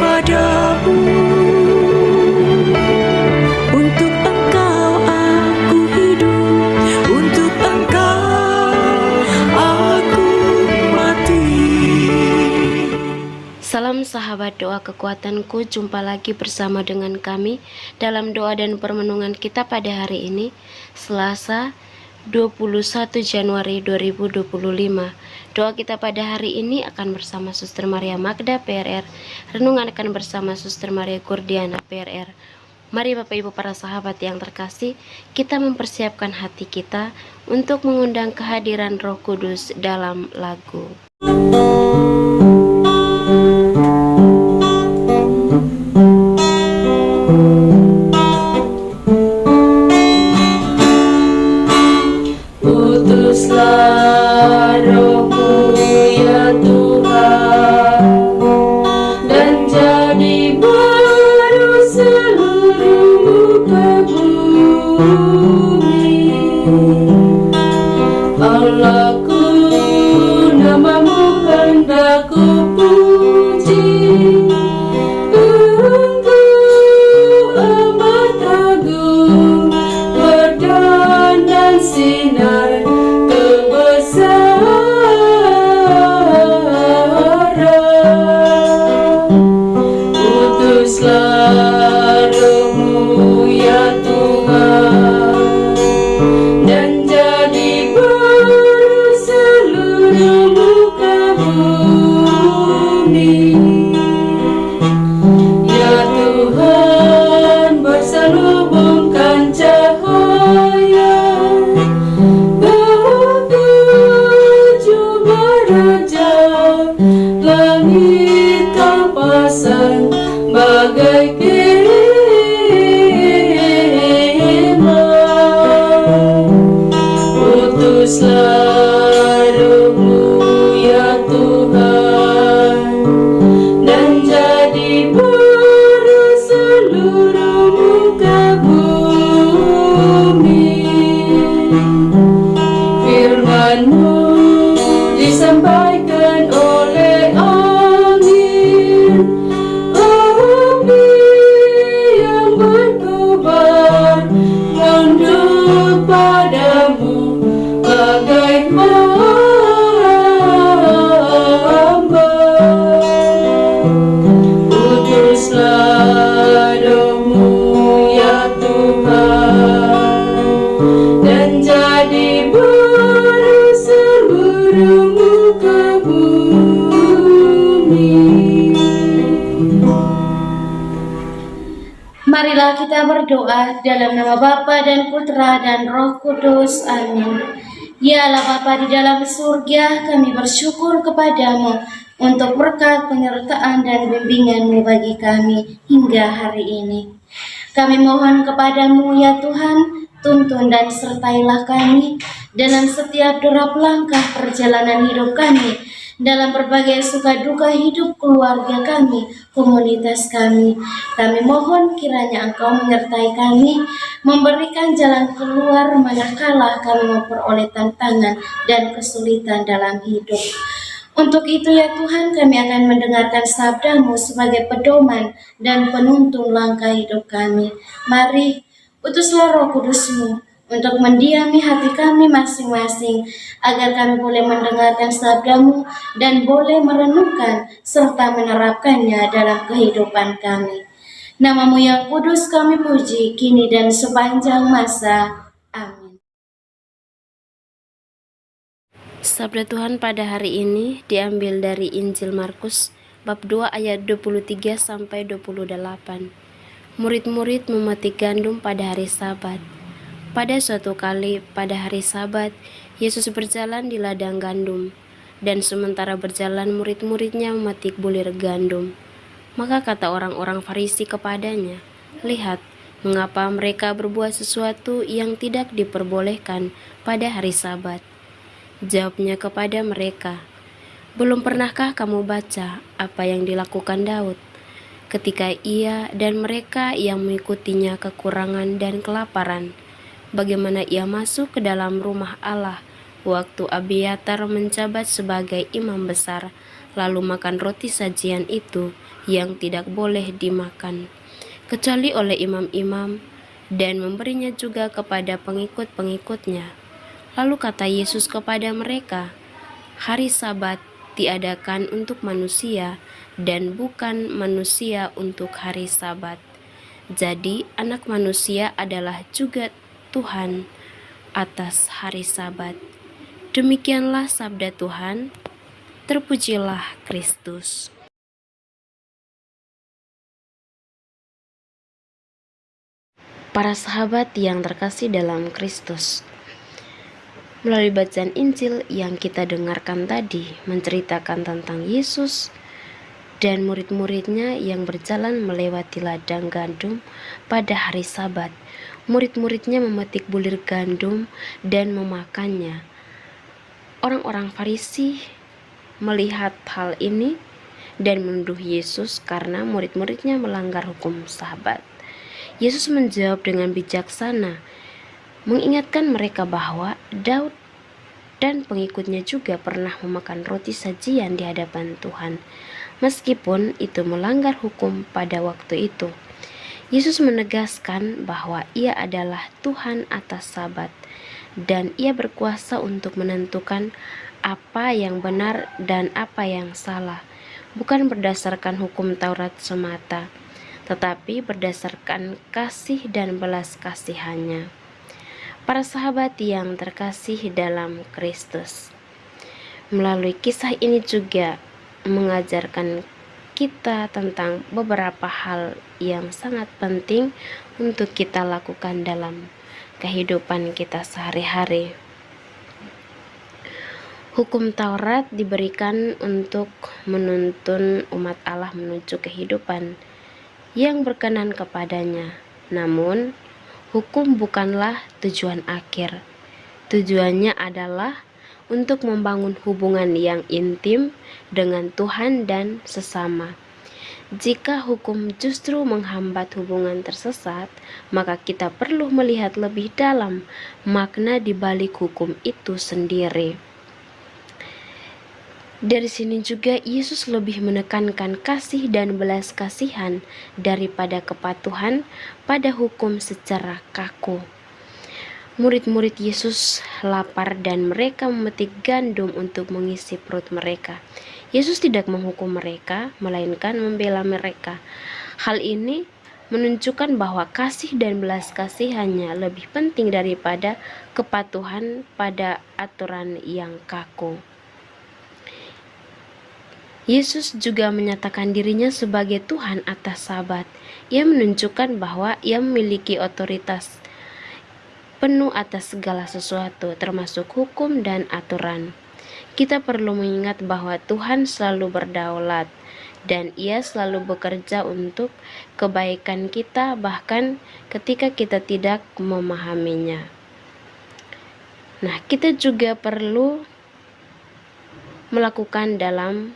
kepadamu. Untuk Engkau aku hidup, untuk Engkau aku mati. Salam sahabat doa kekuatanku, jumpa lagi bersama dengan kami dalam doa dan permenungan kita pada hari ini, Selasa 21 Januari 2025. Doa kita pada hari ini akan bersama Suster Maria Magda PRR, renungan akan bersama Suster Maria Gordiana PRR. Mari Bapak Ibu para sahabat yang terkasih, kita mempersiapkan hati kita untuk mengundang kehadiran Roh Kudus dalam lagu. Utuslah Roh-Mu ya Tuhan, dan jadi baru seluruh muka bumi. Allahku, nama-Mu hendak ku puji. Engkau amat agung, berdan dan sinar kebesaran. Utuslah Roh-Mu ya Tuhan, dan jadi baru seluruh muka bumi. Ya Tuhan, berselubungkan cahaya ketujuh raja, langit Kau pasang bagai kemah. Utuslah Roh-Mu ya Tuhan, dan jadi baru seluruh muka bumi. Firman-Mu disampaikan oleh angin, api yang berkobar menunduk padamu bagai hamba. Utuslah Roh-Mu ya Tuhan, dan jadi baru seluruh muka bumi. Marilah kita berdoa dalam nama Bapa dan Putra dan Roh Kudus. Amin. Ya Allah Bapa di dalam surga, kami bersyukur kepadamu untuk berkat penyertaan dan bimbingan-Mu bagi kami hingga hari ini. Kami mohon kepadamu ya Tuhan, tuntun dan sertailah kami dalam setiap derap langkah perjalanan hidup kami, dalam berbagai suka duka hidup keluarga kami, komunitas kami. Kami mohon kiranya Engkau menyertai kami, memberikan jalan keluar manakala kami memperoleh tantangan dan kesulitan dalam hidup. Untuk itu ya Tuhan, kami akan mendengarkan sabda-Mu sebagai pedoman dan penuntun langkah hidup kami. Mari, utuslah Roh Kudus-Mu untuk mendiami hati kami masing-masing, agar kami boleh mendengarkan sabda-Mu dan boleh merenungkan serta menerapkannya dalam kehidupan kami. Nama-Mu yang kudus kami puji, kini dan sepanjang masa. Amin. Sabda Tuhan pada hari ini diambil dari Injil Markus bab 2 ayat 23 sampai 28. Murid-murid memetik gandum pada hari Sabat. Pada suatu kali pada hari Sabat, Yesus berjalan di ladang gandum, dan sementara berjalan murid-muridnya memetik bulir gandum. Maka kata orang-orang Farisi kepadanya, "Lihat, mengapa mereka berbuat sesuatu yang tidak diperbolehkan pada hari Sabat?" Jawabnya kepada mereka, "Belum pernahkah kamu baca apa yang dilakukan Daud ketika ia dan mereka yang mengikutinya kekurangan dan kelaparan, bagaimana ia masuk ke dalam rumah Allah waktu Abiatar menjabat sebagai imam besar, lalu makan roti sajian itu yang tidak boleh dimakan, kecuali oleh imam-imam, dan memberinya juga kepada pengikut-pengikutnya. Lalu kata Yesus kepada mereka, "Hari Sabat diadakan untuk manusia, dan bukan manusia untuk hari Sabat. Jadi Anak Manusia adalah juga Tuhan atas hari Sabat." Demikianlah sabda Tuhan. Terpujilah Kristus. Para sahabat yang terkasih dalam Kristus, melalui bacaan Injil yang kita dengarkan tadi menceritakan tentang Yesus dan murid-muridnya yang berjalan melewati ladang gandum pada hari Sabat. Murid-muridnya memetik bulir gandum dan memakannya. Orang-orang Farisi melihat hal ini dan menuduh Yesus karena murid-muridnya melanggar hukum Sabat. Yesus menjawab dengan bijaksana, mengingatkan mereka bahwa Daud dan pengikutnya juga pernah memakan roti sajian di hadapan Tuhan, meskipun itu melanggar hukum pada waktu itu. Yesus menegaskan bahwa Ia adalah Tuhan atas Sabat, dan Ia berkuasa untuk menentukan apa yang benar dan apa yang salah, bukan berdasarkan hukum Taurat semata, tetapi berdasarkan kasih dan belas kasihannya. Para sahabat yang terkasih dalam Kristus, melalui kisah ini juga mengajarkan kita tentang beberapa hal yang sangat penting untuk kita lakukan dalam kehidupan kita sehari-hari. Hukum Taurat diberikan untuk menuntun umat Allah menuju kehidupan yang berkenan kepadanya. Namun, hukum bukanlah tujuan akhir. Tujuannya adalah untuk membangun hubungan yang intim dengan Tuhan dan sesama. Jika hukum justru menghambat hubungan tersesat, maka kita perlu melihat lebih dalam makna di balik hukum itu sendiri. Dari sini juga Yesus lebih menekankan kasih dan belas kasihan daripada kepatuhan pada hukum secara kaku. Murid-murid Yesus lapar dan mereka memetik gandum untuk mengisi perut mereka. Yesus tidak menghukum mereka, melainkan membela mereka. Hal ini menunjukkan bahwa kasih dan belas kasihannya lebih penting daripada kepatuhan pada aturan yang kaku. Yesus juga menyatakan dirinya sebagai Tuhan atas Sabat. Ia menunjukkan bahwa Ia memiliki otoritas penuh atas segala sesuatu, termasuk hukum dan aturan. Kita perlu mengingat bahwa Tuhan selalu berdaulat dan Ia selalu bekerja untuk kebaikan kita, bahkan ketika kita tidak memahaminya. Nah, kita juga perlu melakukan dalam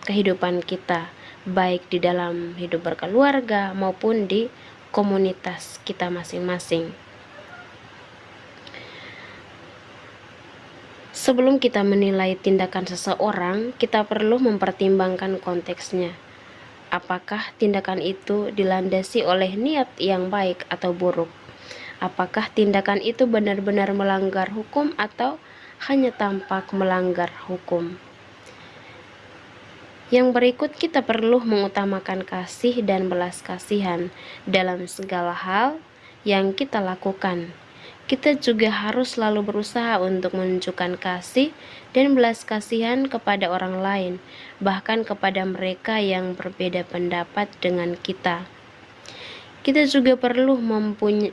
kehidupan kita, baik di dalam hidup berkeluarga maupun di komunitas kita masing-masing. Sebelum kita menilai tindakan seseorang, kita perlu mempertimbangkan konteksnya. Apakah tindakan itu dilandasi oleh niat yang baik atau buruk? Apakah tindakan itu benar-benar melanggar hukum atau hanya tampak melanggar hukum? Yang berikut, kita perlu mengutamakan kasih dan belas kasihan dalam segala hal yang kita lakukan. Kita juga harus selalu berusaha untuk menunjukkan kasih dan belas kasihan kepada orang lain, bahkan kepada mereka yang berbeda pendapat dengan kita. Kita juga perlu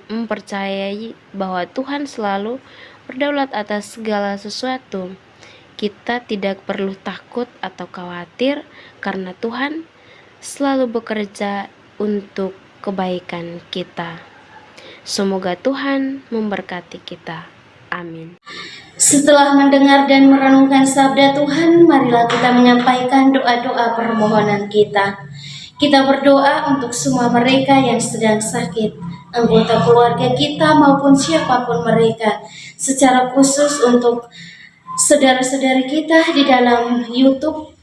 mempercayai bahwa Tuhan selalu berdaulat atas segala sesuatu. Kita tidak perlu takut atau khawatir karena Tuhan selalu bekerja untuk kebaikan kita. Semoga Tuhan memberkati kita. Amin. Setelah mendengar dan merenungkan sabda Tuhan, marilah kita menyampaikan doa-doa permohonan kita. Kita berdoa untuk semua mereka yang sedang sakit, anggota keluarga kita maupun siapapun mereka, secara khusus untuk saudara-saudari kita di dalam YouTube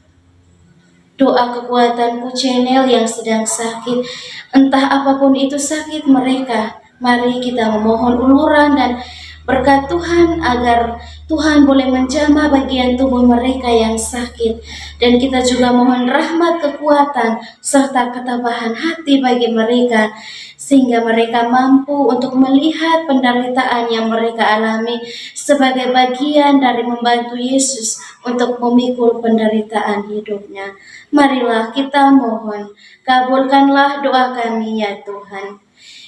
Doa kekuatanku channel yang sedang sakit, entah apapun itu sakit mereka. Mari kita memohon uluran dan berkat Tuhan agar Tuhan boleh menjamah bagian tubuh mereka yang sakit. Dan kita juga mohon rahmat, kekuatan, serta ketabahan hati bagi mereka, sehingga mereka mampu untuk melihat penderitaan yang mereka alami sebagai bagian dari membantu Yesus untuk memikul penderitaan hidupnya. Marilah kita mohon, kabulkanlah doa kami ya Tuhan.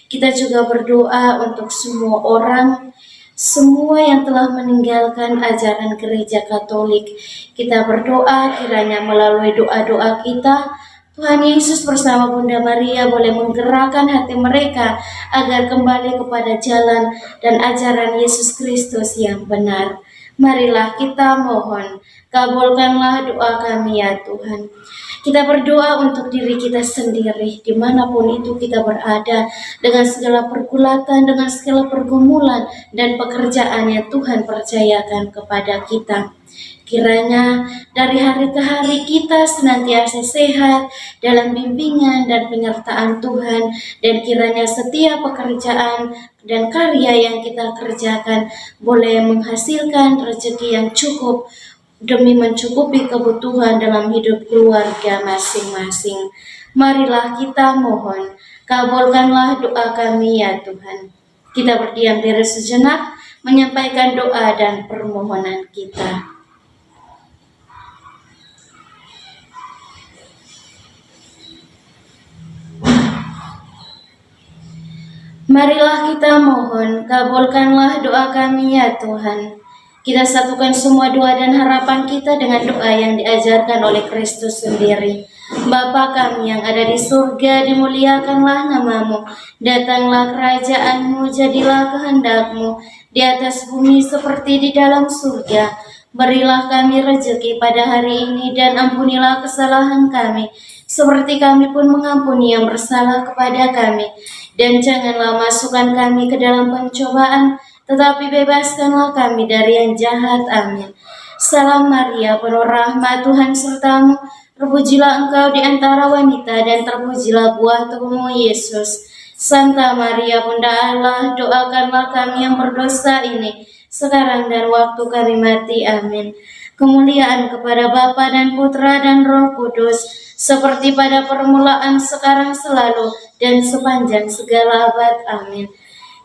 Kita juga berdoa untuk semua orang, semua yang telah meninggalkan ajaran gereja Katolik. Kita berdoa kiranya melalui doa-doa kita, Tuhan Yesus bersama Bunda Maria boleh menggerakkan hati mereka agar kembali kepada jalan dan ajaran Yesus Kristus yang benar. Marilah kita mohon, kabulkanlah doa kami ya Tuhan. Kita berdoa untuk diri kita sendiri, dimanapun itu kita berada, dengan segala pergulatan, dengan segala pergumulan dan pekerjaan yang Tuhan percayakan kepada kita. Kiranya dari hari ke hari kita senantiasa sehat dalam bimbingan dan penyertaan Tuhan, dan kiranya setiap pekerjaan dan karya yang kita kerjakan boleh menghasilkan rezeki yang cukup demi mencukupi kebutuhan dalam hidup keluarga masing-masing. Marilah kita mohon, kabulkanlah doa kami ya Tuhan. Kita berdiam diri sejenak, menyampaikan doa dan permohonan kita. Marilah kita mohon, kabulkanlah doa kami ya Tuhan. Kita satukan semua doa dan harapan kita dengan doa yang diajarkan oleh Kristus sendiri. Bapa kami yang ada di surga, dimuliakanlah namamu. Datanglah kerajaanmu, jadilah kehendakmu di atas bumi seperti di dalam surga. Berilah kami rezeki pada hari ini dan ampunilah kesalahan kami, seperti kami pun mengampuni yang bersalah kepada kami. Dan janganlah masukkan kami ke dalam pencobaan, tetapi bebaskanlah kami dari yang jahat. Amin. Salam Maria, penuh rahmat, Tuhan sertamu. Terpujilah engkau di antara wanita, dan terpujilah buah tubuhmu, Yesus. Santa Maria, Bunda Allah, doakanlah kami yang berdosa ini, sekarang dan waktu kami mati. Amin. Kemuliaan kepada Bapa dan Putra dan Roh Kudus, seperti pada permulaan, sekarang, selalu, dan sepanjang segala abad. Amin.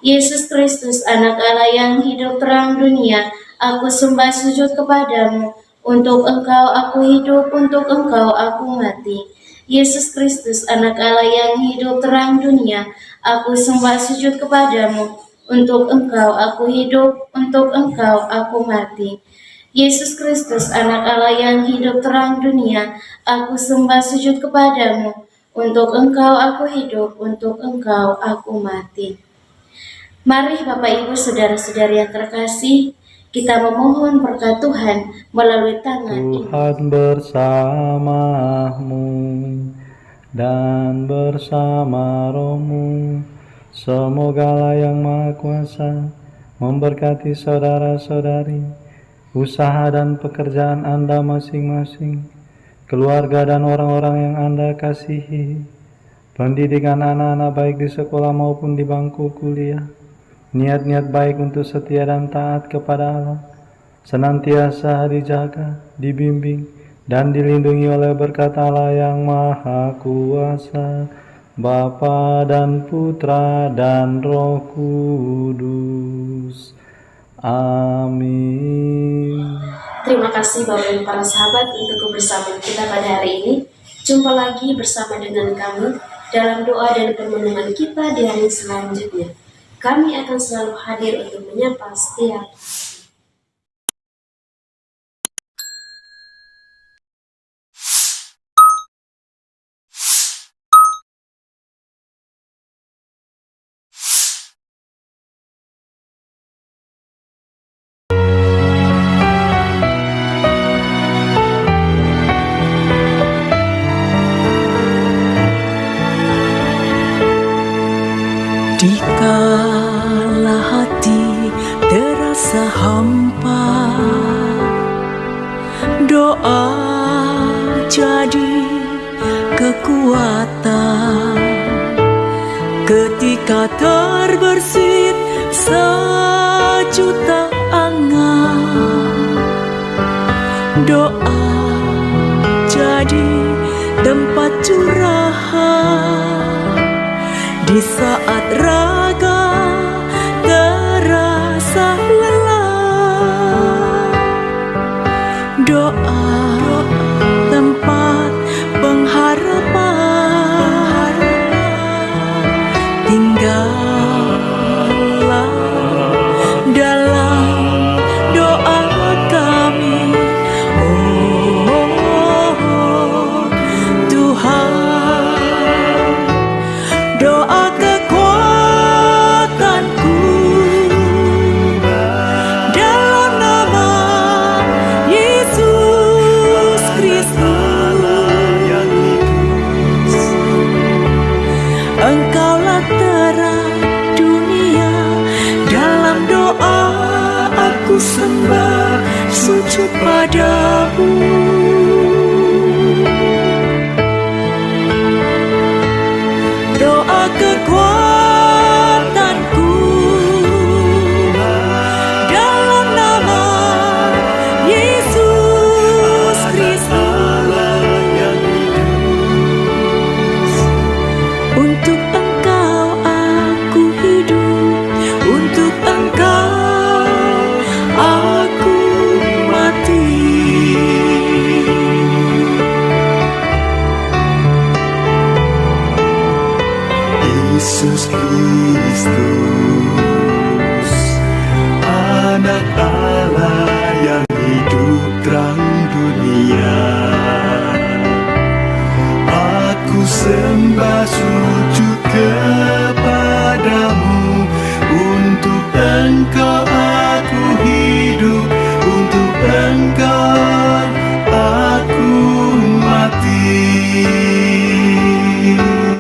Yesus Kristus, anak Allah yang hidup terang dunia, aku sembah sujud kepadamu. Untuk engkau aku hidup, untuk engkau aku mati. Yesus Kristus, anak Allah yang hidup terang dunia, aku sembah sujud kepadamu. Untuk engkau aku hidup, untuk engkau aku mati. Yesus Kristus, anak Allah yang hidup terang dunia, aku sembah sujud kepadamu. Untuk engkau aku hidup, untuk engkau aku mati. Mari Bapak Ibu Saudara-saudari yang terkasih, kita memohon berkat Tuhan melalui tangan Tuhan bersamamu dan bersama rohmu. Semoga yang Maha Kuasa memberkati saudara-saudari, usaha dan pekerjaan Anda masing-masing, keluarga dan orang-orang yang Anda kasihi, pendidikan anak-anak baik di sekolah maupun di bangku kuliah, niat-niat baik untuk setia dan taat kepada Allah, senantiasa dijaga, dibimbing, dan dilindungi oleh berkat Allah yang Maha Kuasa, Bapa dan Putra dan Roh Kudus. Amin. Terima kasih Bapak Ibu para sahabat untuk kebersamaan kita pada hari ini. Jumpa lagi bersama dengan kami dalam doa dan permenungan kita di hari selanjutnya. Kami akan selalu hadir untuk menyapa setiap Dikala hati terasa hampa, doa jadi kekuatan ketika terbersit sejuta angan. Doa jadi tempat curahan di saat raga terasa lelah. Doa tempat pengharapan, tinggallah dalam doa kami, oh Tuhan. Doa kekuatanku dalam nama Yesus Kristus. Engkaulah terang dunia, dalam doa aku sembah sujud padamu. Doa kekuatan